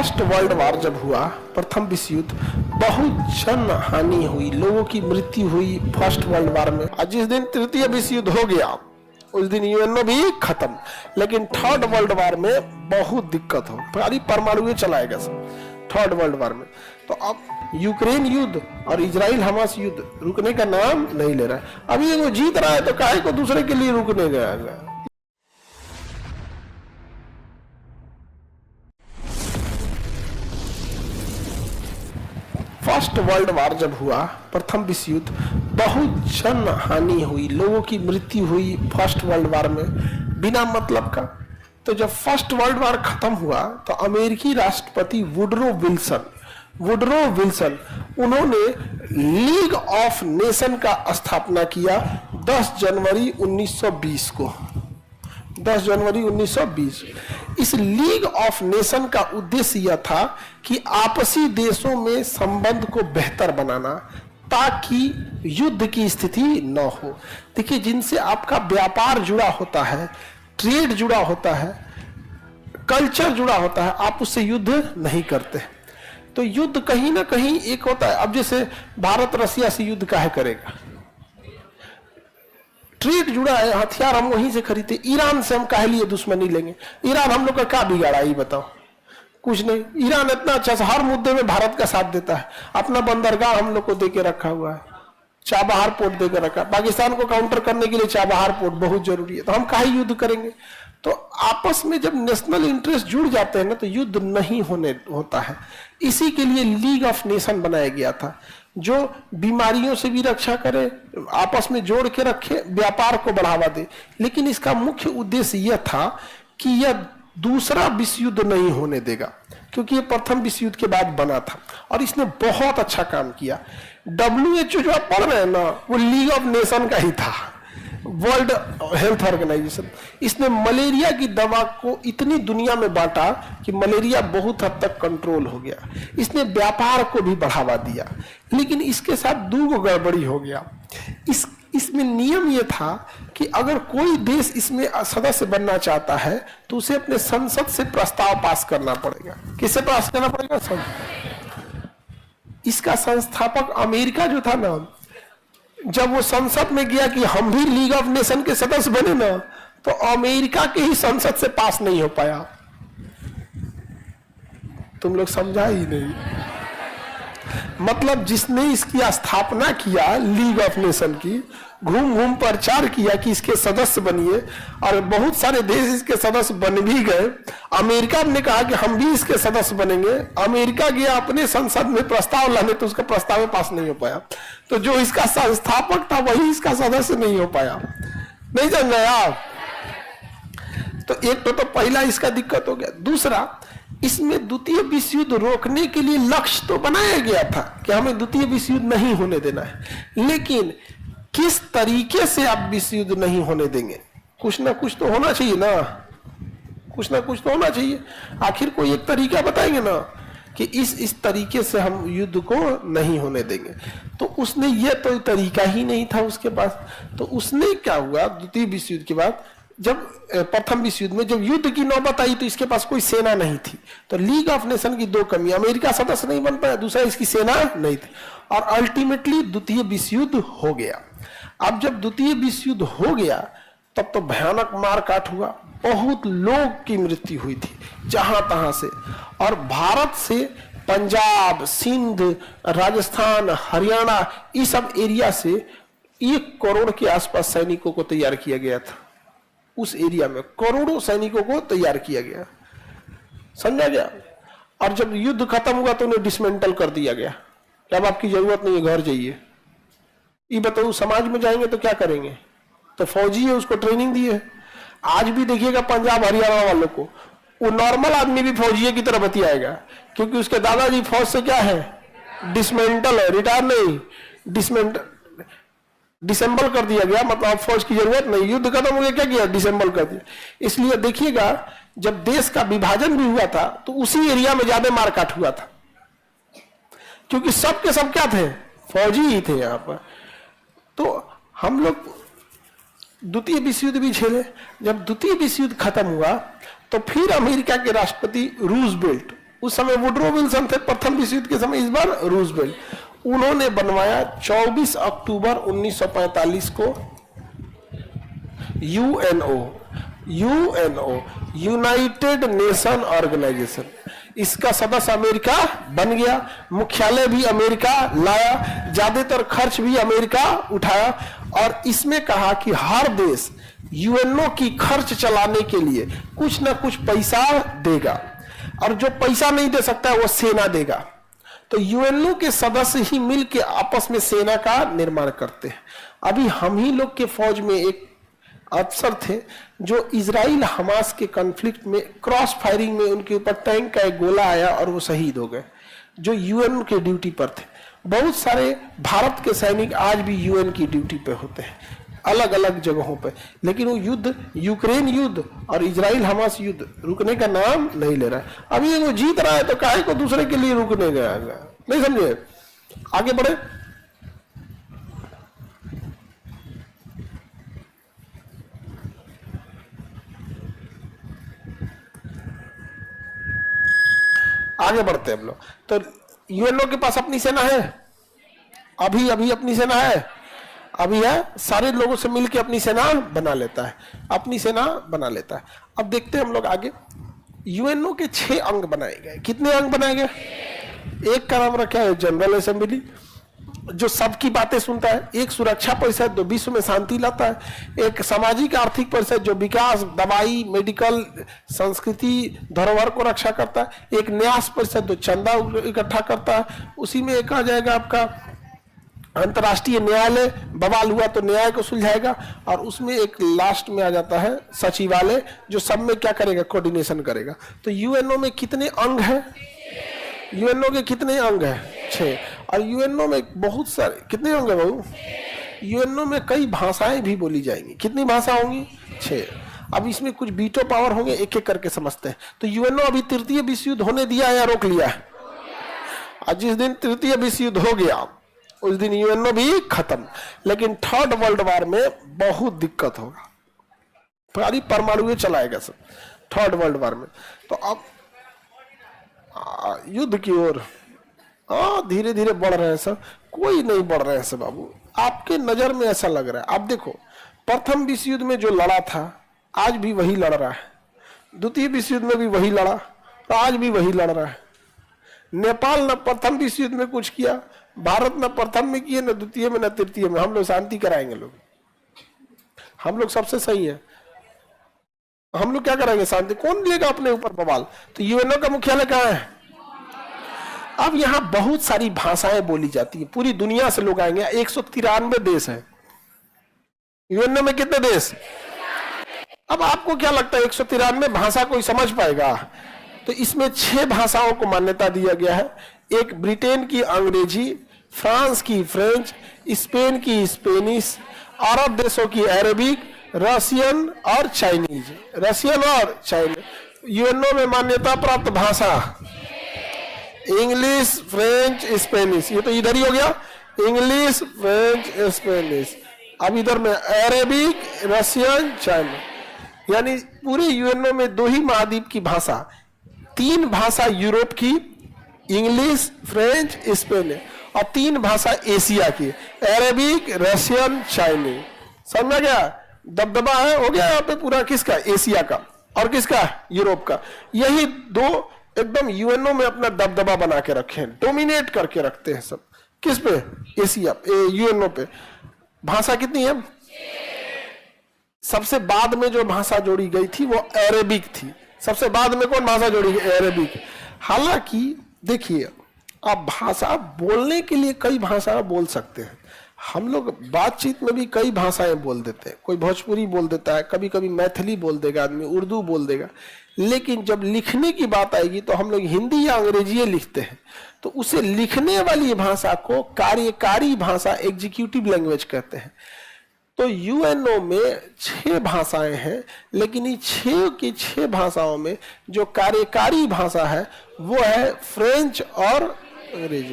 First world war जब हुआ, प्रथम विश्व युद्ध, बहुत जन हानि हुई, लोगों की मृत्यु हुई फर्स्ट वर्ल्ड वार में। आज जिस दिन तृतीय विश्व युद्ध हो गया उस दिन यूएनओ भी खत्म, लेकिन थर्ड वर्ल्ड वार में बहुत दिक्कत हो, सारी परमाणु चलाएगा सब थर्ड वर्ल्ड वार में। तो अब यूक्रेन युद्ध और इजराइल हमास युद्ध रुकने का नाम नहीं ले रहा है। अभी वो जीत रहा है तो काहे को दूसरे के लिए रुकने गया। फर्स्ट वर्ल्ड वार जब हुआ, प्रथम विश्व युद्ध, बहुत जन हानि हुई, लोगों की मृत्यु हुई फर्स्ट वर्ल्ड वार में बिना मतलब का। तो जब फर्स्ट वर्ल्ड वार खत्म हुआ तो अमेरिकी राष्ट्रपति वुडरो विल्सन उन्होंने लीग ऑफ नेशन का स्थापना किया 10 जनवरी 1920 को। 10 जनवरी 1920। इस लीग ऑफ नेशन का उद्देश्य यह था कि आपसी देशों में संबंध को बेहतर बनाना ताकि युद्ध की स्थिति न हो। देखिए, जिनसे आपका व्यापार जुड़ा होता है, ट्रेड जुड़ा होता है, कल्चर जुड़ा होता है, आप उससे युद्ध नहीं करते। तो युद्ध कहीं ना कहीं एक होता है। अब जैसे भारत रसिया से युद्ध काहे करेगा? ट्रेड जुड़ा है, हथियार हम वहीं से खरीदते। ईरान से हम काहे लिए दुश्मनी लेंगे? ईरान हम लोग का क्या बिगाड़ा ये बताओ? कुछ नहीं। ईरान इतना अच्छा से हर मुद्दे में भारत का साथ देता है। अपना बंदरगाह हम लोग को देके रखा हुआ है, चाबहार पोर्ट देकर रखा। पाकिस्तान को काउंटर करने के लिए चाबहार पोर्ट बहुत जरूरी है। तो हम काहे युद्ध करेंगे? तो आपस में जब नेशनल इंटरेस्ट जुड़ जाते हैं ना तो युद्ध नहीं होता है। इसी के लिए लीग ऑफ नेशन बनाया गया था, जो बीमारियों से भी रक्षा करे, आपस में जोड़ के रखे, व्यापार को बढ़ावा दे। लेकिन इसका मुख्य उद्देश्य यह था कि यह दूसरा विश्व युद्ध नहीं होने देगा, क्योंकि यह प्रथम विश्व युद्ध के बाद बना था और इसने बहुत अच्छा काम किया। WHO जो आप पढ़ रहे हैं ना, वो लीग ऑफ नेशन का ही था, वर्ल्ड हेल्थ ऑर्गेनाइजेशन। इसने मलेरिया की दवा को इतनी दुनिया में बांटा कि मलेरिया बहुत हद तक कंट्रोल हो गया। इसने व्यापार को भी बढ़ावा दिया, लेकिन इसके साथ दो गड़बड़ी हो गया। इसमें नियम यह था कि अगर कोई देश इसमें सदस्य बनना चाहता है तो उसे अपने संसद से प्रस्ताव पास करना पड़ेगा। किससे पास करना पड़ेगा? इसका संस्थापक अमेरिका जो था ना, जब वो संसद में गया कि हम भी लीग ऑफ नेशन के सदस्य बने ना, तो अमेरिका के ही संसद से पास नहीं हो पाया। तुम लोग समझा ही नहीं। मतलब जिसने इसकी स्थापना किया लीग ऑफ नेशन की, घूम घूम प्रचार किया कि इसके सदस्य बनिए, और बहुत सारे देश इसके सदस्य बन भी गए। अमेरिका ने कहा कि हम भी इसके सदस्य बनेंगे। अमेरिका गया अपने संसद में प्रस्ताव लाने, तो उसका प्रस्ताव पास नहीं हो पाया। तो जो इसका संस्थापक था वही इसका सदस्य नहीं हो पाया। नहीं समझ रहे आप? तो एक तो पहला इसका दिक्कत हो गया। दूसरा, इसमें द्वितीय विश्व युद्ध रोकने के लिए लक्ष्य तो बनाया गया था कि हमें द्वितीय विश्व युद्ध नहीं होने देना है, लेकिन किस तरीके से आप विश्व युद्ध नहीं होने देंगे? कुछ ना कुछ तो होना चाहिए ना, कुछ ना कुछ तो होना चाहिए। आखिर कोई एक तरीका बताएंगे ना कि इस तरीके से हम युद्ध को नहीं होने देंगे। तो उसने ये तो तरीका ही नहीं था उसके पास। तो उसने क्या हुआ, द्वितीय विश्व युद्ध के बाद जब प्रथम विश्व युद्ध में जब युद्ध की नौबत आई तो इसके पास कोई सेना नहीं थी। तो लीग ऑफ नेशन की दो कमी, अमेरिका सदस्य नहीं बन पाया, दूसरा इसकी सेना नहीं थी, और अल्टीमेटली द्वितीय विश्व युद्ध हो गया। अब जब द्वितीय विश्व युद्ध हो गया तब तो भयानक मारकाट हुआ, बहुत लोग की मृत्यु हुई थी जहां तहां से। और भारत से पंजाब, सिंध, राजस्थान, हरियाणा, इस सब एरिया से 1 करोड़ के आसपास सैनिकों को तैयार किया गया था। उस एरिया में करोड़ों सैनिकों को तैयार किया गया, समझा गया। और जब युद्ध खत्म हुआ तो उन्हें डिसमेंटल कर दिया गया कि अब आपकी जरूरत नहीं है, घर जाइए। ये बताओ, समाज में जाएंगे तो क्या करेंगे? तो फौजी है, उसको ट्रेनिंग दी है। आज भी देखिएगा पंजाब हरियाणा वालों को, वो नॉर्मल आदमी भी फौजी की तरह बतियाएगा, क्योंकि उसके दादाजी फौज से क्या है, डिसमेंटल है, रिटायर नहीं, डिसेंबल कर दिया गया। मतलब फौज की जरूरत नहीं, युद्ध खत्म हो गया, क्या किया, डिसेंबल कर दिया। इसलिए देखिएगा, जब देश का विभाजन भी हुआ था तो उसी एरिया में ज्यादा मारकाट हुआ था, क्योंकि सब के सब क्या थे, फौजी ही थे यहाँ पर। तो हम लोग द्वितीय विश्व युद्ध भी झेले। जब द्वितीय विश्व युद्ध खत्म हुआ तो फिर अमेरिका के राष्ट्रपति रूजवेल्ट, उस समय वुडरो विल्सन थे प्रथम विश्व युद्ध के समय, इस बार रूजवेल्ट। उन्होंने बनवाया 24 अक्टूबर 1945 को यूएनओ यूनाइटेड नेशन ऑर्गेनाइजेशन। इसका सदस्य अमेरिका बन गया, मुख्यालय भी अमेरिका लाया, ज्यादातर खर्च भी अमेरिका उठाया, और इसमें कहा कि हर देश यूएनओ की खर्च चलाने के लिए कुछ ना कुछ पैसा देगा, और जो पैसा नहीं दे सकता है वो सेना देगा। तो यूएनओ के सदस्य ही मिल के आपस में सेना का निर्माण करते हैं। अभी हम ही लोग के फौज में एक अफसर थे जो इजराइल हमास के कॉन्फ्लिक्ट में क्रॉस फायरिंग में उनके ऊपर टैंक का एक गोला आया और वो शहीद हो गए, जो यूएन के ड्यूटी पर थे। बहुत सारे भारत के सैनिक आज भी यूएन की ड्यूटी पे होते हैं अलग अलग जगहों पे, लेकिन वो युद्ध, यूक्रेन युद्ध और इजराइल हमास युद्ध रुकने का नाम नहीं ले रहा है। अभी वो जीत रहा है तो काहे को दूसरे के लिए रुकने गया, नहीं समझे? आगे बढ़े। आगे बढ़ते हैं हम लोग। तो यूएनओ के पास अपनी सेना है, अभी अपनी सेना है, अभी है, सारे लोगों से मिलकर अपनी सेना बना लेता है, अपनी सेना बना लेता है। अब देखते हैं हम लोग आगे। यूएनओ के 6 अंग बनाए गए। कितने अंग बनाए गए? एक का नाम रखा है जनरल असेंबली, जो सबकी बातें सुनता है। एक सुरक्षा परिषद जो विश्व में शांति लाता है। एक सामाजिक आर्थिक परिषद जो विकास, दवाई, मेडिकल, संस्कृति, धरोहर को रक्षा करता है। एक न्यास परिषद जो चंदा इकट्ठा करता है। उसी में एक आ जाएगा आपका अंतर्राष्ट्रीय न्यायालय, बवाल हुआ तो न्याय को सुलझाएगा। और उसमें एक लास्ट में आ जाता है सचिवालय, जो सब में क्या करेगा, कोऑर्डिनेशन करेगा। तो यूएनओ में कितने अंग है? यूएनओ के कितने अंग है? 6। और यूएनओ में बहुत सारे, कितने अंग है बाबू? यूएनओ में कई भाषाएं भी बोली जाएंगी। कितनी भाषा होंगी? 6। अब इसमें कुछ वीटो पावर होंगे, एक एक करके समझते हैं। तो यूएनओ अभी तृतीय विश्व युद्ध होने दिया या रोक लिया है? और जिस दिन तृतीय विश्व युद्ध हो गया उस दिन यूएनओ भी खत्म। लेकिन थर्ड वर्ल्ड वॉर में बहुत दिक्कत होगा, सारी परमाणु चलाएगा सब थर्ड वर्ल्ड वॉर में। तो अब युद्ध की ओर धीरे धीरे बढ़ रहे हैं सब। कोई नहीं बढ़ रहे हैं सब बाबू, आपके नजर में ऐसा लग रहा है। आप देखो, प्रथम विश्व युद्ध में जो लड़ा था आज भी वही लड़ रहा है, द्वितीय विश्व युद्ध में भी वही लड़ा तो आज भी वही लड़ रहा है। नेपाल न प्रथम विश्व युद्ध में कुछ किया, भारत न प्रथम में किए, न द्वितीय में, न तृतीय में। हम लोग शांति कराएंगे, लोग हम लोग सबसे सही है, हम लोग क्या कराएंगे? शांति। कौन लेगा अपने ऊपर बवाल? तो यूएनओ का मुख्यालय कहाँ है? अब यहाँ बहुत सारी भाषाएं बोली जाती है, पूरी दुनिया से लोग आएंगे। 193 देश है यूएनओ में। कितने देश? अब आपको क्या लगता है 193 भाषा कोई समझ पाएगा? तो इसमें 6 भाषाओं को मान्यता दिया गया है। एक ब्रिटेन की अंग्रेजी, फ्रांस की फ्रेंच, स्पेन की स्पेनिश, अरब देशों की अरबिक, रशियन और चाइनीज। रशियन और चाइनीज। यूएनओ में मान्यता प्राप्त भाषा इंग्लिश, फ्रेंच, स्पेनिश। ये तो इधर ही हो गया, इंग्लिश, फ्रेंच, स्पेनिश। अब इधर में अरेबिक, रशियन, चाइनीज। यानी पूरे यूएनओ में 2 ही महाद्वीप की भाषा, 3 भाषा यूरोप की, इंग्लिश, फ्रेंच, स्पेनिश, और 3 भाषा एशिया की, अरेबिक, रशियन, चाइनीज। समझ गया? दबदबा है, हो गया यहाँ पे पूरा। किसका? एशिया का। और किसका? यूरोप का। यही 2 एकदम यूएनओ में अपना दबदबा बना के रखे हैं, डोमिनेट करके रखते हैं सब। किस पे? एशिया, यूएनओ पे। भाषा कितनी है? सबसे बाद में जो भाषा जोड़ी गई थी वो अरेबिक थी। सबसे बाद में कौन भाषा जोड़ी गई? अरेबिक। हालांकि देखिए, आप भाषा बोलने के लिए कई भाषा बोल सकते हैं। हम लोग बातचीत में भी कई भाषाएं बोल देते हैं। कोई भोजपुरी बोल देता है, कभी कभी मैथिली बोल देगा आदमी, उर्दू बोल देगा। लेकिन जब लिखने की बात आएगी तो हम लोग हिंदी या अंग्रेजी लिखते हैं। तो उसे लिखने वाली भाषा को कार्यकारी भाषा, एग्जीक्यूटिव लैंग्वेज कहते हैं। तो यूएनओ में 6 भाषाएं हैं, लेकिन इन 6 की 6 भाषाओं में जो कार्यकारी भाषा है वो है फ्रेंच और अंग्रेजी।